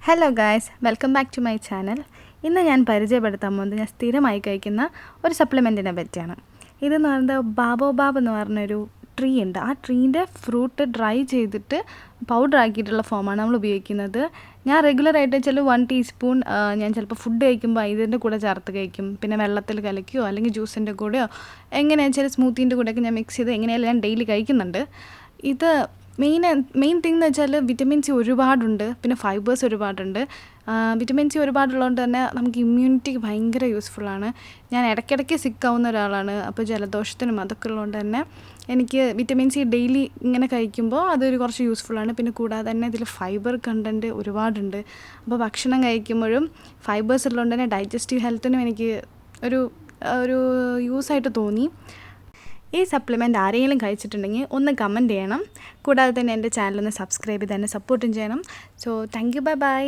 Hello guys, welcome back to my channel. ഇന്ന് ഞാൻ പരിചയപ്പെടുത്താൻ പോകുന്നത് ഞാൻ സ്ഥിരമായി കഴിക്കുന്ന ഒരു സപ്ലിമെൻറ്റിനെ പറ്റിയാണ്. ഇതെന്ന് പറയുന്നത് ബാബോബാബ് എന്ന് പറഞ്ഞൊരു ട്രീ ഉണ്ട്. ആ ട്രീൻ്റെ ഫ്രൂട്ട് ഡ്രൈ ചെയ്തിട്ട് പൗഡർ ആക്കിയിട്ടുള്ള ഫോമാണ് നമ്മൾ ഉപയോഗിക്കുന്നത്. ഞാൻ റെഗുലറായിട്ട് ചില 1 ടീസ്പൂൺ ഞാൻ ചിലപ്പോൾ ഫുഡ് കഴിക്കുമ്പോൾ ഇതിൻ്റെ കൂടെ ചേർത്ത് കഴിക്കും. പിന്നെ വെള്ളത്തിൽ കലക്കിയോ അല്ലെങ്കിൽ ജ്യൂസിൻ്റെ കൂടെയോ എങ്ങനെയാണെന്ന് വെച്ചാൽ സ്മൂത്തീൻ്റെ കൂടെയൊക്കെ ഞാൻ മിക്സ് ചെയ്ത് എങ്ങനെയായാലും ഞാൻ ഡെയിലി കഴിക്കുന്നുണ്ട്. ഇത് മെയിൻ തിങ് എന്ന് വെച്ചാൽ വിറ്റമിൻ സി ഒരുപാടുണ്ട്, പിന്നെ ഫൈബേഴ്സ് ഒരുപാടുണ്ട്. വിറ്റമിൻ സി ഒരുപാടുള്ളതുകൊണ്ട് തന്നെ നമുക്ക് ഇമ്മ്യൂണിറ്റിക്ക് ഭയങ്കര യൂസ്ഫുള്ളാണ്. ഞാൻ ഇടയ്ക്കിടയ്ക്ക് സിക്കാവുന്ന ഒരാളാണ്. അപ്പോൾ ജലദോഷത്തിനും അതൊക്കെ ഉള്ളതുകൊണ്ട് തന്നെ എനിക്ക് വിറ്റമിൻ സി ഡെയിലി ഇങ്ങനെ കഴിക്കുമ്പോൾ അതൊരു കുറച്ച് യൂസ്ഫുള്ളാണ്. പിന്നെ കൂടാതെ തന്നെ ഇതിൽ ഫൈബർ കണ്ടൻറ്റ് ഒരുപാടുണ്ട്. അപ്പോൾ ഭക്ഷണം കഴിക്കുമ്പോഴും ഫൈബേഴ്സ് ഉള്ളതുകൊണ്ട് തന്നെ ഡൈജസ്റ്റീവ് ഹെൽത്തിനും എനിക്ക് ഒരു യൂസായിട്ട് തോന്നി. ഈ സപ്ലിമെൻറ്റ് ആരെങ്കിലും കഴിച്ചിട്ടുണ്ടെങ്കിൽ ഒന്ന് കമൻറ്റ് ചെയ്യണം. കൂടാതെ തന്നെ എൻ്റെ ചാനലൊന്ന് സബ്സ്ക്രൈബ് ചെയ്ത് തന്നെ സപ്പോർട്ടും ചെയ്യണം. So thank you, bye bye.